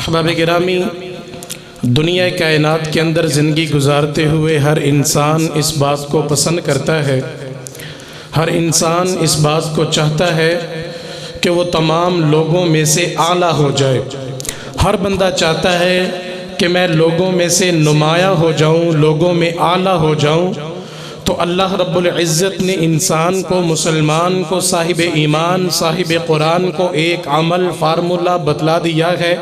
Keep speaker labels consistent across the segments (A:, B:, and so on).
A: احباب گرامی، دنیا کائنات کے اندر زندگی گزارتے ہوئے ہر انسان اس بات کو پسند کرتا ہے، ہر انسان اس بات کو چاہتا ہے کہ وہ تمام لوگوں میں سے اعلیٰ ہو جائے۔ ہر بندہ چاہتا ہے کہ میں لوگوں میں سے نمایاں ہو جاؤں، لوگوں میں اعلیٰ ہو جاؤں۔ تو اللہ رب العزت نے انسان کو، مسلمان کو، صاحب ایمان، صاحب قرآن کو ایک عمل فارمولہ بتلا دیا ہے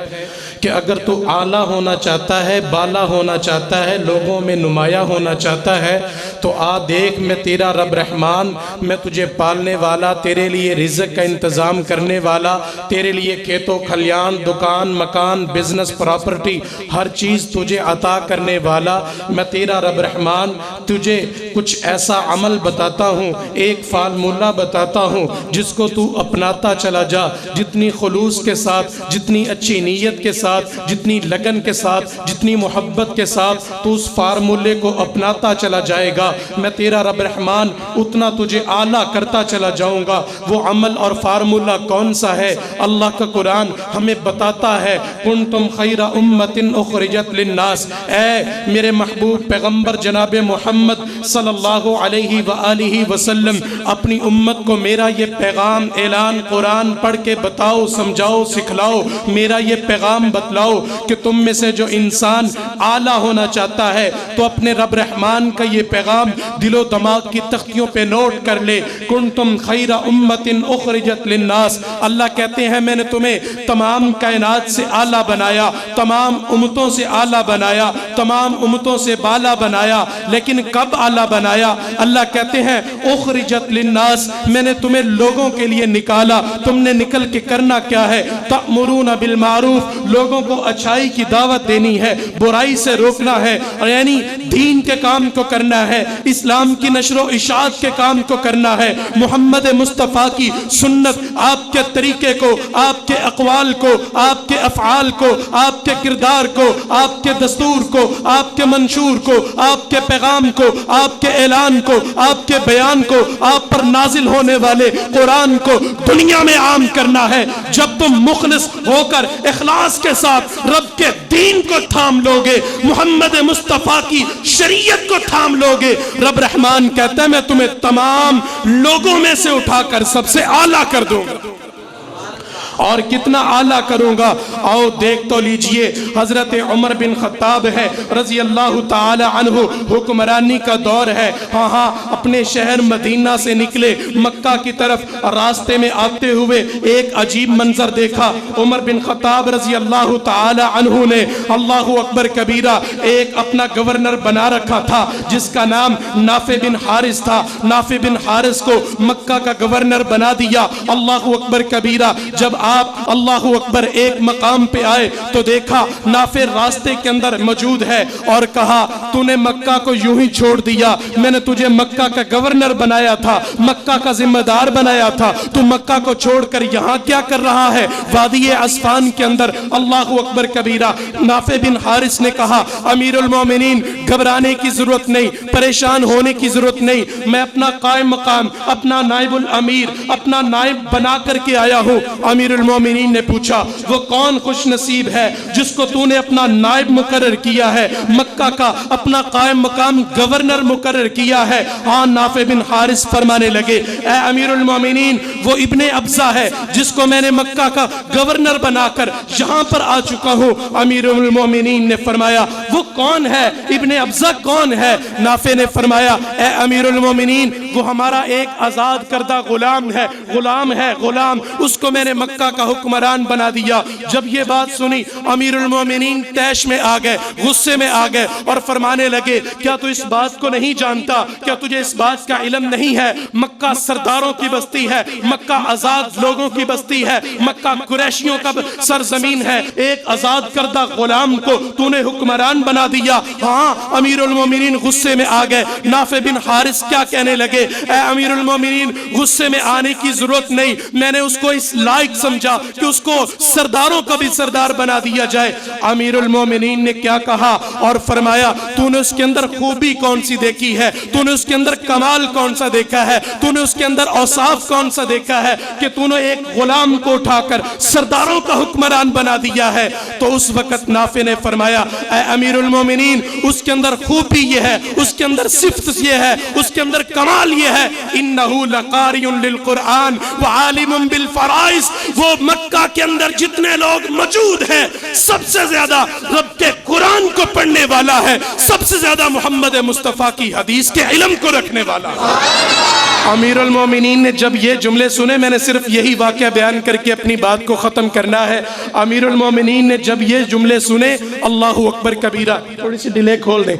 A: کہ اگر تو اعلیٰ ہونا چاہتا ہے، بالا ہونا چاہتا ہے، لوگوں میں نمایاں ہونا چاہتا ہے، تو دیکھ میں تیرا رب رحمان، میں تجھے پالنے والا، تیرے لیے رزق کا انتظام کرنے والا، تیرے لیے کھیت و کھلیان، دکان، مکان، بزنس، پراپرٹی، ہر چیز تجھے عطا کرنے والا میں تیرا رب رحمان تجھے کچھ ایسا عمل بتاتا ہوں، ایک فارمولہ بتاتا ہوں جس کو تو اپناتا چلا جا۔ جتنی خلوص کے ساتھ، جتنی اچھی نیت کے ساتھ، جتنی لگن کے ساتھ، جتنی محبت کے ساتھ تو اس فارمولے کو اپناتا چلا جائے گا، میں تیرا رب رحمان اتنا تجھے اعلیٰ کرتا چلا جاؤں گا۔ وہ عمل اور فارمولہ کون سا ہے؟ اللہ کا قرآن ہمیں بتاتا ہے، کنتم خیر امت اخرجت للناس، اے میرے محبوب پیغمبر جناب محمد صلی اللہ علیہ وآلہ وسلم، اپنی امت کو میرا یہ پیغام اعلان قرآن پڑھ کے بتاؤ، سمجھاؤ، سکھلاؤ، میرا یہ پیغام بتلاؤ کہ تم میں سے جو انسان اعلیٰ ہونا چاہتا ہے تو اپنے رب رحمان کا یہ پیغام دل و دماغ کی تختیوں پہ نوٹ کر لے۔ کنتم خیر امت اخرجت للناس، اللہ کہتے ہیں میں نے تمہیں تمام کائنات سے اعلیٰ بنایا، تمام امتوں سے اعلیٰ بنایا، تمام امتوں سے بالا بنایا، لیکن کب اعلیٰ بنایا؟ اللہ کہتے ہیں اخرجت للناس، میں نے تمہیں لوگوں کے لیے نکالا۔ تم نے نکل کے کرنا کیا ہے؟ تأمرون بالمعروف، لوگوں کو اچھائی کی دعوت دینی ہے، برائی سے روکنا ہے، یعنی دین کے کام کو کرنا ہے، اسلام کی نشر و اشاعت کے کام کو کرنا ہے، محمد مصطفیٰ کی سنت، آپ کے طریقے کو، آپ کے اقوال کو، آپ کے افعال کو، آپ کے کردار کو، آپ کے دستور کو، آپ کے منشور کو، آپ کے پیغام کو، آپ کے اعلان کو، آپ کے بیان کو، آپ پر نازل ہونے والے قرآن کو دنیا میں عام کرنا ہے۔ جب تم مخلص ہو کر اخلاص کے ساتھ رب کے دین کو تھام لوگے، محمد مصطفیٰ کی شریعت کو تھام لوگے، رب رحمان کہتا ہے میں تمہیں تمام لوگوں میں سے اٹھا کر سب سے اعلیٰ کر دوں گا۔ اور کتنا اعلیٰ کروں گا؟ آؤ دیکھ تو لیجئے، حضرت عمر بن خطاب ہے رضی اللہ تعالی عنہ، حکمرانی کا دور ہے، ہاں اپنے شہر مدینہ سے نکلے مکہ کی طرف، راستے میں آتے ہوئے ایک عجیب منظر دیکھا۔ عمر بن خطاب رضی اللہ تعالی عنہ نے اللہ اکبر کبیرہ ایک اپنا گورنر بنا رکھا تھا جس کا نام نافع بن حارث تھا۔ نافع بن حارث کو مکہ کا گورنر بنا دیا۔ اللہ اکبر کبیرہ، جب آپ اللہ اکبر ایک مقام پہ آئے تو دیکھا نافع راستے کے اندر موجود ہے اور کہا تو نے مکہ کو یوں ہی چھوڑ دیا، میں نے تجھے مکہ کا گورنر بنایا تھا، مکہ کا ذمہ دار بنایا تھا، تو مکہ کو چھوڑ کر یہاں کیا کر رہا ہے وادی عسفان کے اندر؟ اللہ اکبر کبیرہ۔ نافع بن حارث نے کہا امیر المومنین گھبرانے کی ضرورت نہیں، پریشان ہونے کی ضرورت نہیں، میں اپنا قائم مقام، اپنا نائب الامیر، اپنا نائب بنا کر کے آیا ہوں۔ امیر المومنین نے پوچھا وہ کون خوش نصیب ہے جس کو تو نے اپنا نائب مقرر کیا ہے، مکہ کا اپنا قائم مقام گورنر مقرر کیا ہے؟ ہاں، نافع بن حارث فرمانے لگے اے امیر المومنین وہ ابن ابزہ ہے جس کو میں نے مکہ کا گورنر بنا کر یہاں پر آ چکا ہوں۔ امیر المومنین نے فرمایا وہ کون ہے؟ ابن ابزہ کون ہے؟ نافع نے فرمایا اے امیر المومنین وہ ہمارا ایک آزاد کردہ غلام ہے، غلام، اس کو میں نے مکہ کا حکمران بنا دیا۔ جب یہ بات سنی امیر المومنین طیش میں آ گئے، غصے میں آ گئے اور فرمانے لگے کیا تو اس بات کو نہیں جانتا؟ کیا تجھے اس بات کا علم نہیں ہے؟ مکہ سرداروں کی بستی ہے، مکہ آزاد لوگوں کی بستی ہے، مکہ قریشیوں کا سرزمین ہے، ایک آزاد کردہ غلام کو تو نے حکمران بنا دیا۔ ہاں، امیر المومنین غصے میں آ گئے۔ نافع بن حارث کیا کہنے لگے لگے اے امیر المومنین غصے میں آنے کی ضرورت نہیں، میں نے اس کو اس لائق سمجھا کہ اس کو سرداروں کا بھی سردار بنا دیا جائے۔ امیر المومنین نے کیا کہا اور فرمایا تو نے اس کے اندر خوبی کون سی دیکھی ہے، تو نے اس کے اندر کمال کون سا دیکھا ہے، تو نے اس کے اندر اوصاف کون سا دیکھا ہے کہ تو نے ایک غلام کو اٹھا کر سرداروں کا حکمران بنا دیا ہے؟ تو اس وقت نافع نے فرمایا اے امیر المومنین اس کے اندر خوبی یہ ہے، اس کے اندر صفت یہ ہے، اس کے اندر کمال یہ ہے انہو لقاری للقرآن وعالم بالفرائض۔ وہ مکہ کے اندر جتنے لوگ موجود ہیں سب سے زیادہ رب کے قرآن کو پڑھنے والا ہے، سب سے زیادہ محمد مصطفیٰ کی حدیث کے علم کو رکھنے والا ہے۔ امیر المومنین نے جب یہ جملے سنے، میں نے صرف یہی واقعہ بیان کر کے اپنی بات کو ختم کرنا ہے، امیر المومنین نے جب یہ جملے سنے اللہ اکبر کبیرہ، تھوڑی سی ڈیلے کھول دیں،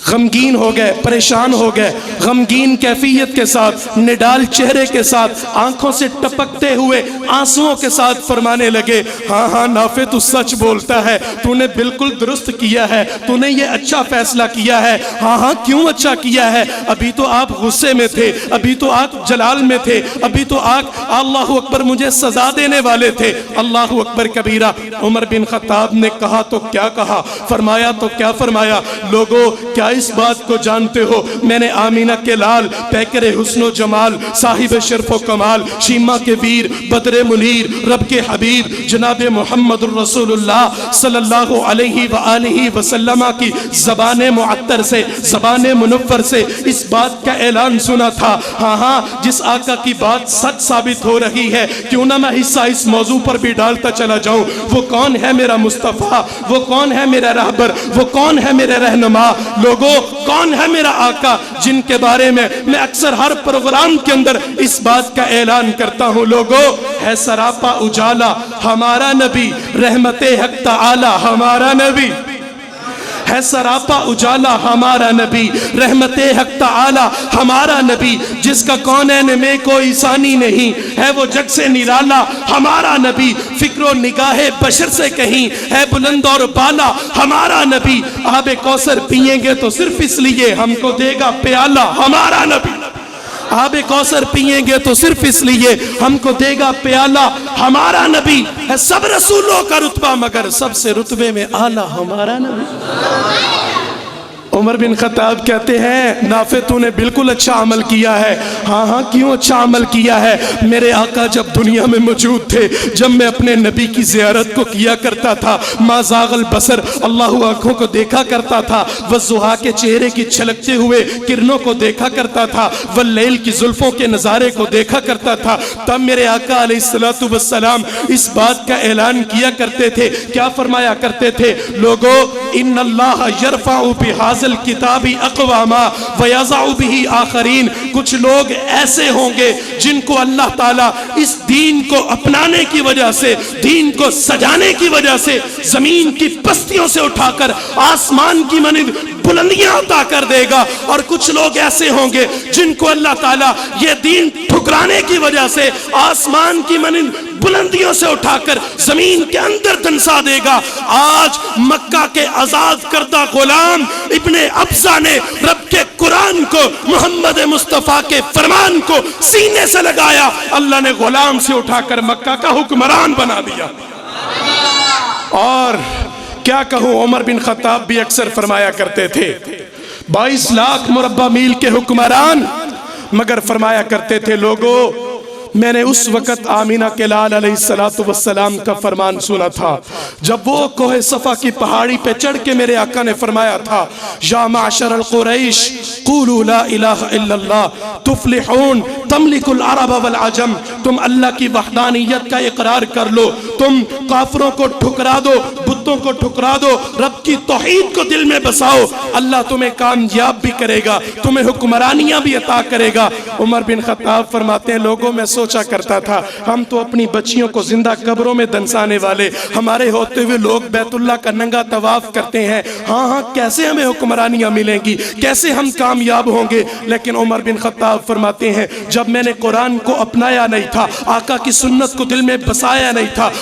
A: غمگین ہو گئے، پریشان ہو گئے، غمگین کیفیت کے ساتھ، نڈال چہرے کے ساتھ، آنکھوں سے ٹپکتے ہوئے آنسوؤں کے ساتھ فرمانے لگے ہاں ہاں نافع تو سچ بولتا ہے، تو نے بالکل درست کیا ہے، تو نے یہ اچھا فیصلہ کیا ہے۔ ہاں ہاں کیوں اچھا کیا ہے؟ ابھی تو آپ غصے میں تھے، ابھی تو آپ جلال میں تھے، ابھی تو آپ اللہ اکبر مجھے سزا دینے والے تھے۔ اللہ اکبر کبیرہ۔ عمر بن خطاب نے کہا تو کیا کہا، فرمایا تو کیا فرمایا، لوگو کیا اس بات کو جانتے ہو میں نے آمینہ کے لال، پیکر حسن و جمال، صاحب شرف و کمال، شیمہ کے ویر، بدر منیر، رب کے حبیب جناب محمد الرسول اللہ صلی اللہ علیہ وآلہ وسلم کی زبان معطر سے، زبان منور سے اس بات کا اعلان سنا تھا ہاں ہاں جس آقا کی بات سچ ثابت ہو رہی ہے کیوں نہ میں حصہ اس موضوع پر بھی ڈالتا چلا جاؤں۔ وہ کون ہے میرا مصطفیٰ، وہ کون ہے میرا رہبر، وہ کون ہے میرے رہنما، لوگوں کون ہے میرا آقا جن کے بارے میں میں اکثر ہر پروگرام کے اندر اس بات کا اعلان کرتا ہوں۔ لوگوں ہے سراپا اجالا ہمارا نبی، رحمت حق تعالی ہمارا نبی، ہے سراپا اجالا ہمارا نبی، رحمت حق تعالی ہمارا نبی، جس کا کونین میں کوئی ثانی نہیں، ہے وہ جگ سے نرالا ہمارا نبی، فکر و نگاہ بشر سے کہیں ہے بلند اور بالا ہمارا نبی، آب کوثر پئیں گے تو صرف اس لیے ہم کو دے گا پیالہ ہمارا نبی، آب کوثر پئیں گے تو صرف اس لیے ہم کو دے گا پیالہ ہمارا نبی، ہے سب رسولوں کا رتبہ مگر سب سے رتبے میں اعلیٰ ہمارا نبی۔ عمر بن خطاب کہتے ہیں نافع تو نے بالکل اچھا عمل کیا ہے۔ ہاں ہاں کیوں اچھا عمل کیا ہے؟ میرے آقا جب دنیا میں موجود تھے، جب میں اپنے نبی کی زیارت کو کیا کرتا تھا، ما زاغ البصر، اللہ آنکھوں کو دیکھا کرتا تھا، والضحیٰ کے چہرے کی چھلکتے ہوئے کرنوں کو دیکھا کرتا تھا، واللیل کی زلفوں کے نظارے کو دیکھا کرتا تھا، تب میرے آقا علیہ السلام اس بات کا اعلان کیا کرتے تھے، کیا فرمایا کرتے تھے؟ لوگو ان اللہ یرفع بہذا الکتاب اقواما ویضع به آخرین، کچھ لوگ ایسے ہوں گے جن کو اللہ تعالیٰ اس دین کو اپنانے کی وجہ سے، دین کو سجانے کی وجہ سے زمین کی پستیوں سے اٹھا کر آسمان کی مانند بلندیاں عطا کر دے گا، اور کچھ لوگ ایسے ہوں گے جن کو اللہ تعالیٰ یہ دین ٹھکرانے کی وجہ سے آسمان کی مانند بلندیوں سے اٹھا کر زمین کے اندر دنسا دے گا۔ آج مکہ کے آزاد کردہ غلام ابن ابزہ نے رب کے قرآن کو، محمد مصطفیٰ کے فرمان کو سینے سے لگایا، اللہ نے غلام سے اٹھا کر مکہ کا حکمران بنا دیا۔ اور کیا کہوں، عمر بن خطاب بھی اکثر فرمایا کرتے تھے 22 لاکھ مربع میل کے حکمران، مگر فرمایا کرتے تھے لوگوں میں نے اس وقت آمینہ کے لال علیہ السلام کا فرمان سنا تھا جب وہ کوہ صفا کی پہاڑی پہ چڑھ کے میرے آقا نے فرمایا تھا یا معشر القریش قولوا لا الہ الا اللہ تفلحون تملک العرب والعجم، تم اللہ کی وحدانیت کا اقرار کر لو، تم کافروں کو ٹھکرا دو، بتوں کو ٹھکرا دو، رب کی توحید کو دل میں بساؤ، اللہ تمہیں کامیاب بھی کرے گا، تمہیں حکمرانیاں بھی عطا کرے گا۔ عمر بن خطاب فرماتے ہیں لوگوں میں سوچا کرتا تھا ہم تو اپنی بچیوں کو زندہ قبروں میں دنسانے والے، ہمارے ہوتے ہوئے لوگ بیت اللہ کا ننگا طواف کرتے ہیں، ہاں ہاں کیسے ہمیں حکمرانیاں ملیں گی، کیسے ہم کامیاب ہوں گے؟ لیکن عمر بن خطاب فرماتے ہیں جب میں نے قرآن کو اپنایا نہیں تھا، آقا کی سنت کو دل میں بسایا نہیں تھا،